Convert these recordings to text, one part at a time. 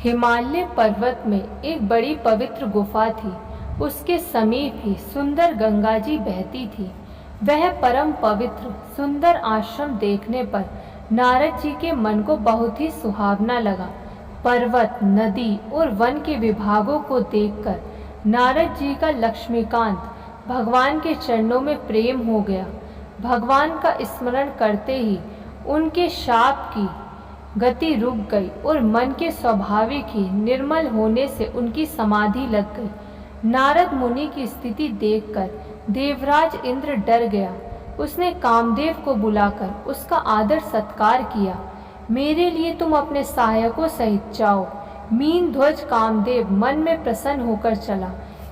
हिमालय पर्वत में एक बड़ी पवित्र गुफा थी। उसके समीप ही सुंदर गंगा जी बहती थी। वह परम पवित्र सुंदर आश्रम देखने पर नारद जी के मन को बहुत ही सुहावना लगा। पर्वत, नदी और वन के विभागों को देखकर नारद जी का लक्ष्मीकांत भगवान के चरणों में प्रेम हो गया। भगवान का स्मरण करते ही उनके शाप की गति रुक गई और मन के स्वाभाविक ही निर्मल होने से उनकी समाधि लग गई। नारद मुनि की स्थिति देखकर देवराज इंद्र डर गया। उसने कामदेव को बुलाकर उसका आदर सत्कार किया। मेरे लिए तुम अपने सहायकों सहित जाओ। मीन ध्वज कामदेव मन में प्रसन्न होकर चला।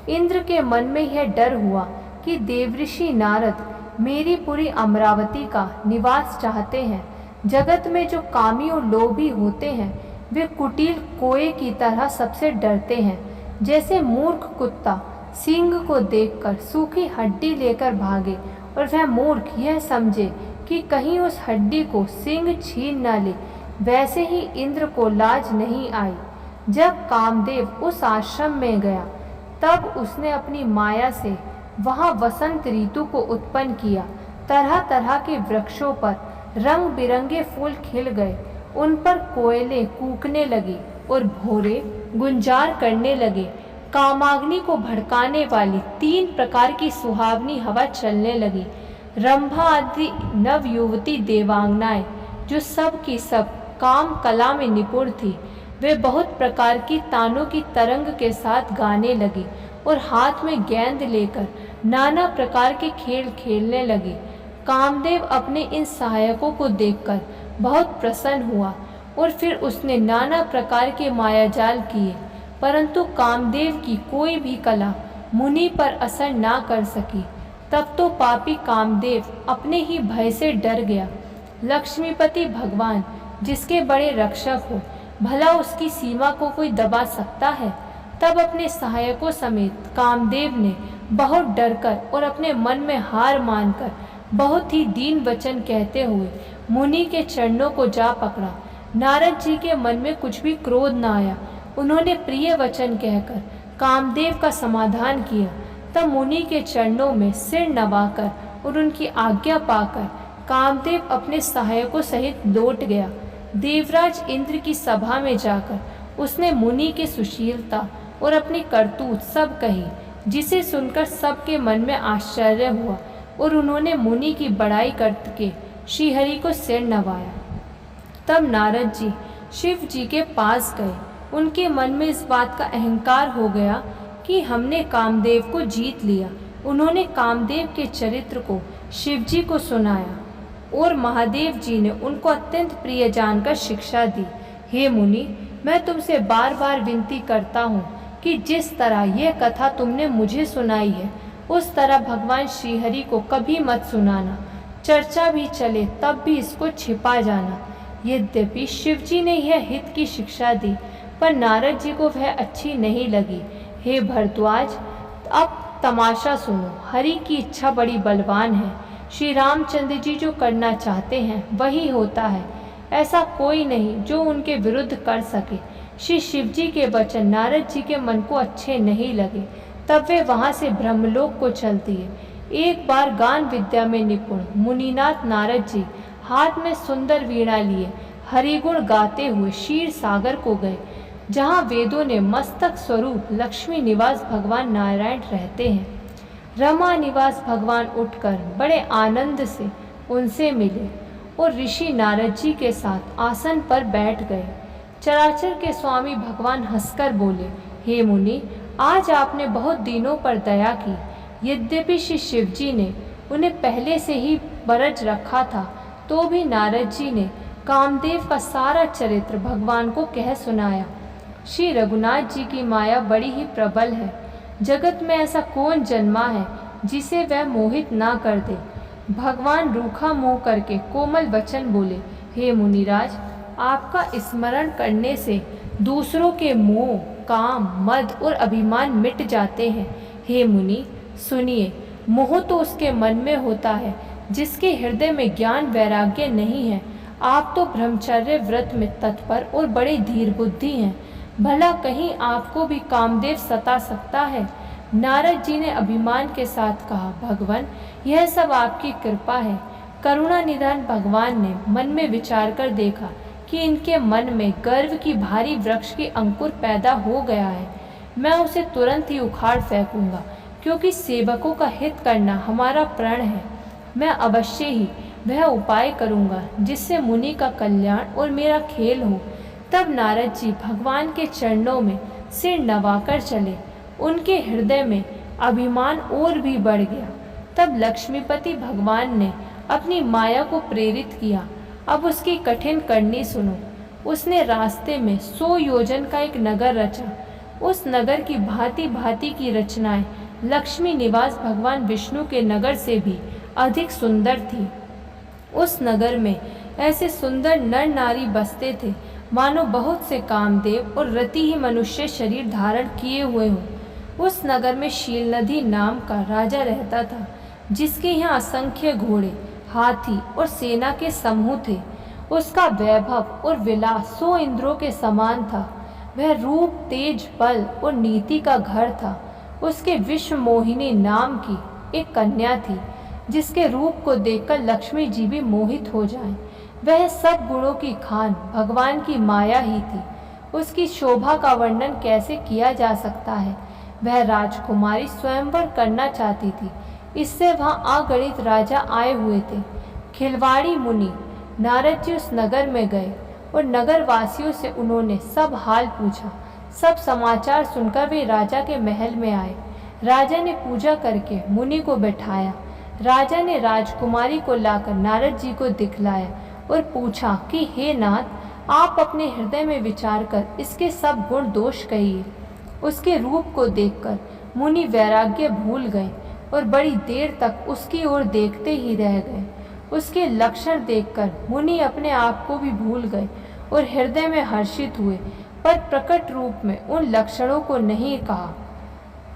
इंद्र के मन में यह डर हुआ कि देवऋषि नारद मेरी पुरी अमरावती का निवास चाहते हैं। जगत में जो कामी और लोभी होते हैं वे कुटिल कोए की तरह सबसे डरते हैं। जैसे मूर्ख कुत्ता सिंह को देखकर सूखी हड्डी लेकर भागे और वह मूर्ख यह समझे कि कहीं उस हड्डी को सिंह छीन न ले, वैसे ही इंद्र को लाज नहीं आई। जब कामदेव उस आश्रम में गया तब उसने अपनी माया से वहां वसंत ऋतु को उत्पन्न किया। तरह तरह के वृक्षों पर रंग बिरंगे फूल खिल गए। उन पर कोयले कूकने लगी और भौरे गुंजार करने लगे। कामाग्नि को भड़काने वाली 3 प्रकार की सुहावनी हवा चलने लगी। रंभा आदि नव युवती देवांगनाएं जो सब की सब काम कला में निपुण थी, वे बहुत प्रकार की तानों की तरंग के साथ गाने लगी और हाथ में गेंद लेकर नाना प्रकार के खेल खेलने लगी। कामदेव अपने इन सहायकों को देखकर बहुत प्रसन्न हुआ और फिर उसने नाना प्रकार के मायाजाल किए, परंतु कामदेव की कोई भी कला मुनि पर असर ना कर सकी। तब तो पापी कामदेव अपने ही भय से डर गया। लक्ष्मीपति भगवान जिसके बड़े रक्षक हो, भला उसकी सीमा को कोई दबा सकता है। तब अपने सहायकों समेत कामदेव ने बहुत डरकर और अपने मन में हार मानकर बहुत ही दीन वचन कहते हुए मुनि के चरणों को जा पकड़ा। नारद जी के मन में कुछ भी क्रोध न आया। उन्होंने प्रिय वचन कहकर कामदेव का समाधान किया। तब मुनि के चरणों में सिर नवाकर और उनकी आज्ञा पाकर कामदेव अपने सहायकों सहित लौट गया। देवराज इंद्र की सभा में जाकर उसने मुनि की सुशीलता और अपनी करतूत सब कही, जिसे सुनकर सबके मन में आश्चर्य हुआ और उन्होंने मुनि की बड़ाई करके श्रीहरि को सिर नवाया। तब नारद जी शिव जी के पास गए। उनके मन में इस बात का अहंकार हो गया कि हमने कामदेव को जीत लिया। उन्होंने कामदेव के चरित्र को शिव जी को सुनाया और महादेव जी ने उनको अत्यंत प्रिय जानकर शिक्षा दी। हे मुनि, मैं तुमसे बार बार विनती करता हूँ कि जिस तरह यह कथा तुमने मुझे सुनाई है उस तरह भगवान श्रीहरि को कभी मत सुनाना। चर्चा भी चले तब भी इसको छिपा जाना। यद्यपि शिव जी ने यह हित की शिक्षा दी, पर नारद जी को वह अच्छी नहीं लगी। हे भरद्वाज, अब तमाशा सुनो। हरि की इच्छा बड़ी बलवान है। श्री रामचंद्र जी जो करना चाहते हैं वही होता है। ऐसा कोई नहीं जो उनके विरुद्ध कर सके। श्री शिव जी के वचन नारद जी के मन को अच्छे नहीं लगे। तब वे वहां से ब्रह्मलोक को चल दिए। एक बार गान विद्या में निपुण मुनिनाथ नारद जी हाथ में सुंदर वीणा लिए हरिगुण गाते हुए क्षीर सागर को गए, जहाँ वेदों ने मस्तक स्वरूप लक्ष्मी निवास भगवान नारायण रहते हैं। रमा निवास भगवान उठकर बड़े आनंद से उनसे मिले और ऋषि नारद जी के साथ आसन पर बैठ गए। चराचर के स्वामी भगवान हंसकर बोले, हे मुनि, आज आपने बहुत दिनों पर दया की। यद्यपि श्री शिव जी ने उन्हें पहले से ही बरज रखा था, तो भी नारद जी ने कामदेव का सारा चरित्र भगवान को कह सुनाया। श्री रघुनाथ जी की माया बड़ी ही प्रबल है। जगत में ऐसा कौन जन्मा है जिसे वह मोहित ना कर दे। भगवान रूखा मुंह करके कोमल वचन बोले, हे मुनिराज, आपका स्मरण करने से दूसरों के मोह, काम, मद और अभिमान मिट जाते हैं। हे मुनि सुनिए, मोह तो उसके मन में होता है जिसके हृदय में ज्ञान वैराग्य नहीं है। आप तो ब्रह्मचर्य व्रत में तत्पर और बड़े धीर बुद्धि हैं। भला कहीं आपको भी कामदेव सता सकता है? नारद जी ने अभिमान के साथ कहा, भगवान, यह सब आपकी कृपा है। करुणा निधान भगवान ने मन में विचार कर देखा कि इनके मन में गर्व की भारी वृक्ष की अंकुर पैदा हो गया है। मैं उसे तुरंत ही उखाड़ फेंकूंगा, क्योंकि सेवकों का हित करना हमारा प्रण है। मैं अवश्य ही वह उपाय करूंगा जिससे मुनि का कल्याण और मेरा खेल हो। तब नारद जी भगवान के चरणों में सिर नवाकर चले। उनके हृदय में अभिमान और भी बढ़ गया। तब लक्ष्मीपति भगवान ने अपनी माया को प्रेरित किया। अब उसकी कठिन करनी सुनो। उसने रास्ते में 100 योजन का एक नगर रचा। उस नगर की भांति भांति की रचनाएं लक्ष्मी निवास भगवान विष्णु के नगर से भी अधिक सुंदर थी। उस नगर में ऐसे सुंदर नर नारी बसते थे मानो बहुत से कामदेव और रति ही मनुष्य शरीर धारण किए हुए हों। उस नगर में शील नदी नाम का राजा रहता था, जिसके यहाँ असंख्य घोड़े, हाथी और सेना के समूह थे। उसका वैभव और विलास 100 इंद्रों के समान था। वह रूप, तेज, बल और नीति का घर था। उसके विश्व मोहिनी नाम की एक कन्या थी, जिसके रूप को देखकर लक्ष्मी जी भी मोहित हो जाएं। वह सब गुणों की खान भगवान की माया ही थी। उसकी शोभा का वर्णन कैसे किया जा सकता है। वह राजकुमारी स्वयंवर करना चाहती थी। इससे वहां अगणित राजा आए हुए थे। खिलवाड़ी मुनि नारद जी उस नगर में गए और नगर वासियों से उन्होंने सब हाल पूछा। सब समाचार सुनकर वे राजा के महल में आए। राजा ने पूजा करके मुनि को बैठाया। राजा ने राजकुमारी को लाकर नारद जी को दिखलाया और पूछा कि हे नाथ, आप अपने हृदय में विचार कर इसके सब गुण दोष कहिए। उसके रूप को देखकर मुनि वैराग्य भूल गए और बड़ी देर तक उसकी ओर देखते ही रह गए। उसके लक्षण देखकर मुनि अपने आप को भी भूल गए और हृदय में हर्षित हुए, पर प्रकट रूप में उन लक्षणों को नहीं कहा।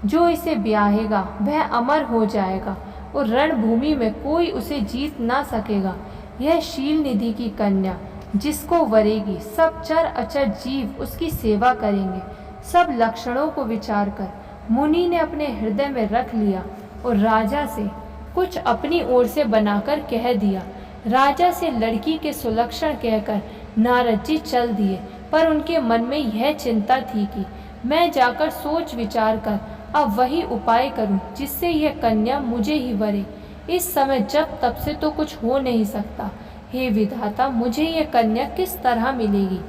जो इसे ब्याहेगा वह अमर हो जाएगा और रणभूमि में कोई उसे जीत ना सकेगा। यह शील निधि की कन्या जिसको वरेगी, सब चर अचर जीव उसकी सेवा करेंगे। सब लक्षणों को विचार कर मुनि ने अपने हृदय में रख लिया और राजा से कुछ अपनी ओर से बनाकर कह दिया। राजा से लड़की के सुलक्षण कहकर नारद जी चल दिए, पर उनके मन में यह चिंता थी कि मैं जाकर सोच विचार कर अब वही उपाय करूं जिससे यह कन्या मुझे ही वरे। इस समय जब तब से तो कुछ हो नहीं सकता। हे विधाता, मुझे यह कन्या किस तरह मिलेगी?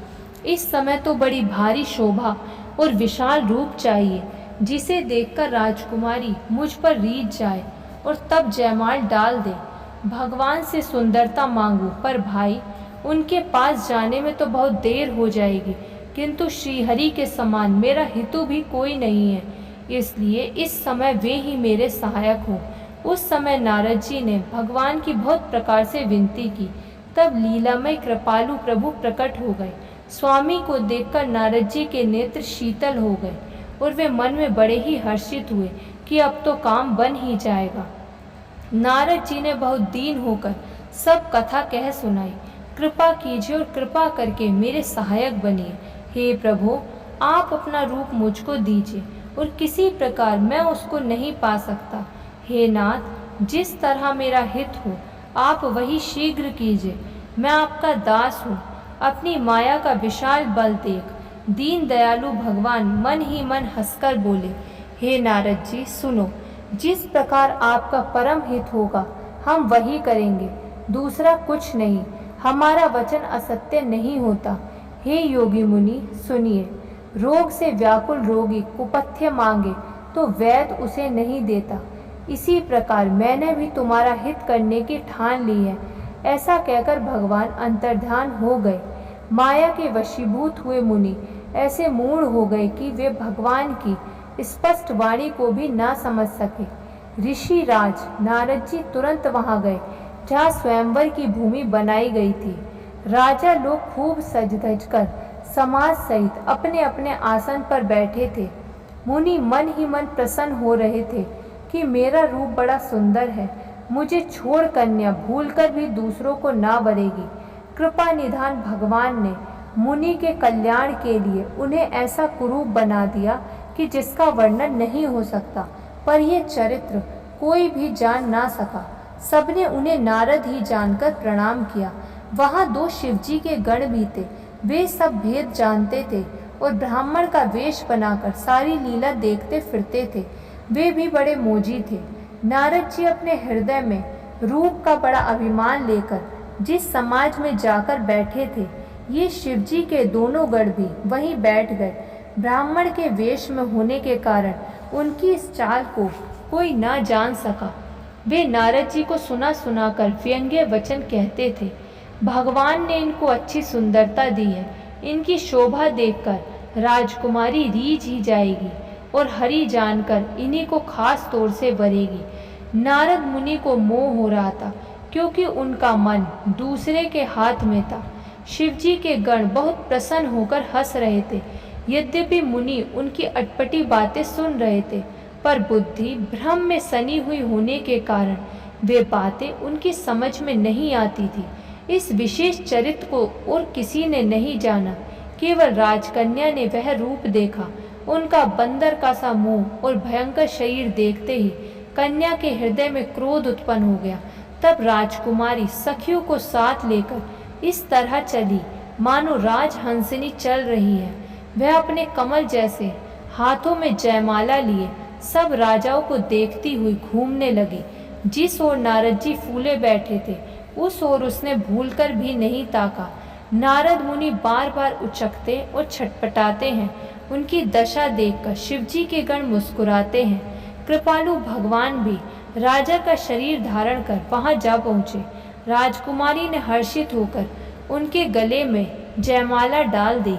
इस समय तो बड़ी भारी शोभा और विशाल रूप चाहिए, जिसे देखकर राजकुमारी मुझ पर रीझ जाए और तब जयमाल डाल दे। भगवान से सुंदरता मांगू, पर भाई उनके पास जाने में तो बहुत देर हो जाएगी, किंतु श्रीहरि के समान मेरा हितु भी कोई नहीं है, इसलिए इस समय वे ही मेरे सहायक हो। उस समय नारद जी ने भगवान की बहुत प्रकार से विनती की। तब लीलामय कृपालु प्रभु प्रकट हो गए। स्वामी को देखकर नारद जी के नेत्र शीतल हो गए और वे मन में बड़े ही हर्षित हुए कि अब तो काम बन ही जाएगा। नारद जी ने बहुत दीन होकर सब कथा कह सुनाई। कृपा कीजिए और कृपा करके मेरे सहायक बनिए। हे प्रभु, आप अपना रूप मुझको दीजिए और किसी प्रकार मैं उसको नहीं पा सकता। हे नाथ, जिस तरह मेरा हित हो आप वही शीघ्र कीजिए। मैं आपका दास हूँ। अपनी माया का विशाल बल देख दीन दयालु भगवान मन ही मन हंसकर बोले, हे नारद जी सुनो, जिस प्रकार आपका परम हित होगा हम वही करेंगे, दूसरा कुछ नहीं। हमारा वचन असत्य नहीं होता। हे योगी मुनि सुनिए, रोग से व्याकुल रोगी कुपथ्य मांगे तो वैद्य उसे नहीं देता। इसी प्रकार मैंने भी तुम्हारा हित करने की ठान ली है। ऐसा कहकर भगवान अंतर्ध्यान हो गए। माया के वशीभूत हुए मुनि ऐसे मूढ़ हो गए कि वे भगवान की स्पष्ट वाणी को भी ना समझ सके। ऋषि राज नारद जी तुरंत वहां गए जहाँ स्वयंवर की भूमि बनाई गई थी। राजा लोग खूब सज धज कर समाज सहित अपने अपने आसन पर बैठे थे। मुनि मन ही मन प्रसन्न हो रहे थे कि मेरा रूप बड़ा सुंदर है, मुझे छोड़ कन्या भूलकर भी दूसरों को ना वरेगी। कृपा निधान भगवान ने मुनि के कल्याण के लिए उन्हें ऐसा कुरूप बना दिया कि जिसका वर्णन नहीं हो सकता। पर यह चरित्र कोई भी जान ना सका। सबने उन्हें नारद ही जानकर प्रणाम किया। वहाँ 2 शिवजी के गण भी थे। वे सब भेद जानते थे और ब्राह्मण का वेश बनाकर सारी लीला देखते फिरते थे। वे भी बड़े मोजी थे। नारद जी अपने हृदय में रूप का बड़ा अभिमान लेकर जिस समाज में जाकर बैठे थे, ये शिवजी के दोनों गण भी वहीं बैठ गए। ब्राह्मण के वेश में होने के कारण उनकी इस चाल को कोई ना जान सका। वे नारद जी को सुना सुनाकर व्यंग्य वचन कहते थे। भगवान ने इनको अच्छी सुंदरता दी है, इनकी शोभा देखकर राजकुमारी रीझ ही जाएगी और हरि जानकर इन्हीं को खास तौर से वरेगी। नारद मुनि को मोह हो रहा था क्योंकि उनका मन दूसरे के हाथ में था। शिवजी के गण बहुत प्रसन्न होकर हंस रहे थे। यद्यपि मुनि उनकी अटपटी बातें सुन रहे थे, पर बुद्धि भ्रम में सनी हुई होने के कारण वे बातें उनकी समझ में नहीं आती थी। इस विशेष चरित्र को और किसी ने नहीं जाना, केवल राजकन्या ने वह रूप देखा। उनका बंदर का सा मुंह और भयंकर शरीर देखते ही कन्या के हृदय में क्रोध उत्पन्न हो गया। तब राजकुमारी सखियों को साथ लेकर इस तरह चली मानो राजहंसिनी चल रही है। वह अपने कमल जैसे हाथों में जयमाला लिए सब राजाओं को देखती हुई घूमने लगी। जिस ओर नारद जी फूले बैठे थे उस ओर उसने भूलकर भी नहीं ताका। नारद मुनि बार बार उचकते और छटपटाते हैं। उनकी दशा देखकर शिवजी के गण मुस्कुराते हैं। कृपालु भगवान भी राजा का शरीर धारण कर वहां जा पहुँचे। राजकुमारी ने हर्षित होकर उनके गले में जयमाला डाल दी।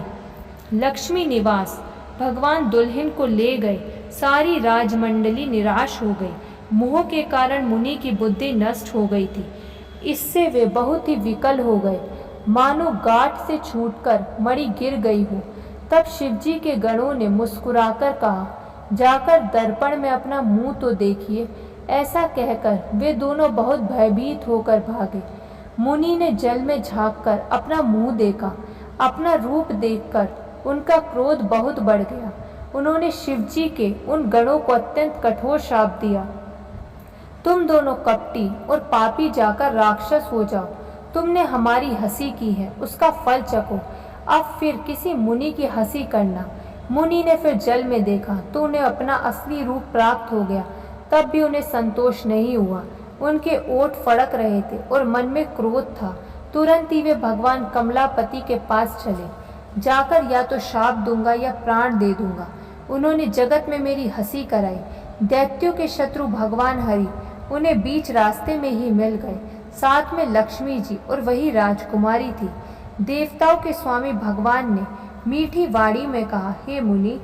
लक्ष्मी निवास भगवान दुल्हन को ले गए। सारी राजमंडली निराश हो गई। मोह के कारण मुनि की बुद्धि नष्ट हो गई थी। इससे वे बहुत ही विकल हो गए, मानो गांठ से छूटकर मणि गिर गई हो। तब शिवजी के गणों ने मुस्कुराकर कहा, जाकर दर्पण में अपना मुंह तो देखिए। ऐसा कहकर वे दोनों बहुत भयभीत होकर भागे। मुनि ने जल में झांककर अपना मुंह देखा। अपना रूप देखकर उनका क्रोध बहुत बढ़ गया। उन्होंने शिवजी के उन गणों को अत्यंत कठोर शाप दिया, तुम दोनों कपटी और पापी जाकर राक्षस हो जाओ। तुमने हमारी हंसी की है, उसका फल चखो। अब फिर किसी मुनि की हंसी करना। मुनि ने फिर जल में देखा तो उन्हें अपना असली रूप प्राप्त हो गया। तब भी उन्हें संतोष नहीं हुआ। उनके ओठ फड़क रहे थे और मन में क्रोध था। तुरंत ही वे भगवान कमलापति के पास चले। जाकर या तो शाप दूंगा या प्राण दे दूंगा। उन्होंने जगत में मेरी हंसी कराई। दैत्यों के शत्रु भगवान हरि उन्हें बीच रास्ते में ही मिल गए। साथ में लक्ष्मी जी और वही राजकुमारी थी। देवताओं के स्वामी भगवान ने मीठी वाणी में कहा, हे मुनि,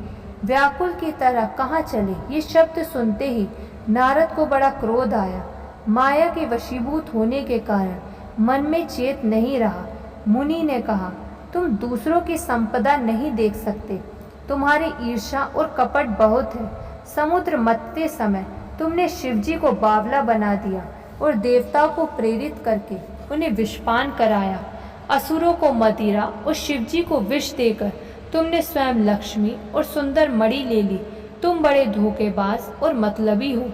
व्याकुल की तरह कहाँ चले। ये शब्द सुनते ही नारद को बड़ा क्रोध आया। माया के वशीभूत होने के कारण मन में चेत नहीं रहा। मुनि ने कहा, तुम दूसरों की संपदा नहीं देख सकते, तुम्हारी ईर्ष्या और कपट बहुत है। समुद्र मथते समय तुमने शिवजी को बावला बना दिया और देवताओं को प्रेरित करके उन्हें विषपान कराया। असुरों को मदिरा और शिवजी को विष देकर तुमने स्वयं लक्ष्मी और सुंदर मणि ले ली। तुम बड़े धोखेबाज और मतलबी हो,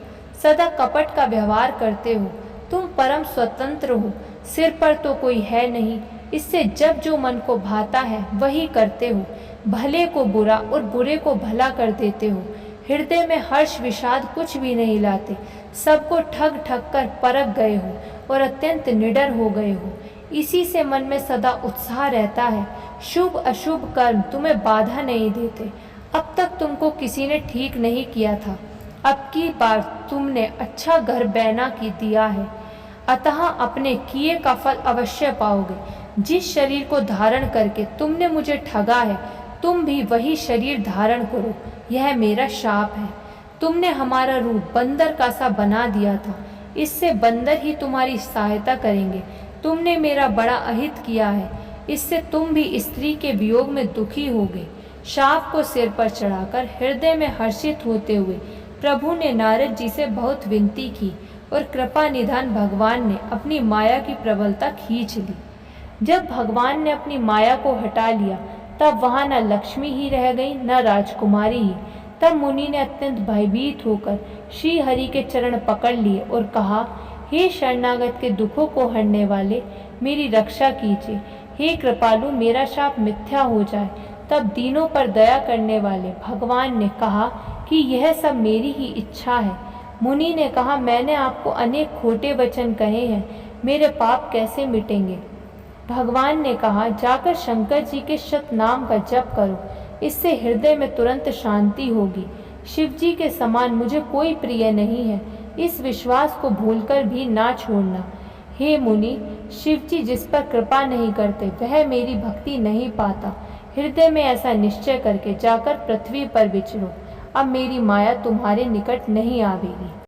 सदा कपट का व्यवहार करते हो। तुम परम स्वतंत्र हो, सिर पर तो कोई है नहीं, इससे जब जो मन को भाता है वही करते हो। भले को बुरा और बुरे को भला कर देते हो। हृदय में हर्ष विषाद कुछ भी नहीं लाते। सबको ठग ठग कर परख गए हो और अत्यंत निडर हो गए हो। इसी से मन में सदा उत्साह रहता है। शुभ अशुभ कर्म तुम्हें बाधा नहीं देते। अब तक तुमको किसी ने ठीक नहीं किया था, अब की बार तुमने अच्छा घर बैना की दिया है, अतः अपने किए का फल अवश्य पाओगे। जिस शरीर को धारण करके तुमने मुझे ठगा है, तुम भी वही शरीर धारण करो, यह मेरा शाप है। तुमने हमारा रूप बंदर का सा बना दिया था, इससे बंदर ही तुम्हारी सहायता करेंगे। तुमने मेरा बड़ा अहित किया है, इससे तुम भी स्त्री के वियोग में दुखी होगे। शाप को सिर पर चढ़ाकर हृदय में हर्षित होते हुए प्रभु ने नारद जी से बहुत विनती की और कृपा निधान भगवान ने अपनी माया की प्रबलता खींच ली। जब भगवान ने अपनी माया को हटा लिया तब वहां न लक्ष्मी ही रह गई न राजकुमारी ही। तब मुनि ने अत्यंत भयभीत होकर श्री हरि के चरण पकड़ लिए और कहा, हे शरणागत के दुखों को हरने वाले, मेरी रक्षा कीजिए। हे कृपालु, मेरा शाप मिथ्या हो जाए। तब दीनों पर दया करने वाले भगवान ने कहा कि यह सब मेरी ही इच्छा है। मुनि ने कहा, मैंने आपको अनेक खोटे वचन कहे हैं, मेरे पाप कैसे मिटेंगे? भगवान ने कहा, जाकर शंकर जी के शत नाम का जप करो, इससे हृदय में तुरंत शांति होगी। शिव जी के समान मुझे कोई प्रिय नहीं है, इस विश्वास को भूलकर भी ना छोड़ना। हे मुनि, शिव जी जिस पर कृपा नहीं करते वह मेरी भक्ति नहीं पाता। हृदय में ऐसा निश्चय करके जाकर पृथ्वी पर विचरो। अब मेरी माया तुम्हारे निकट नहीं आवेगी।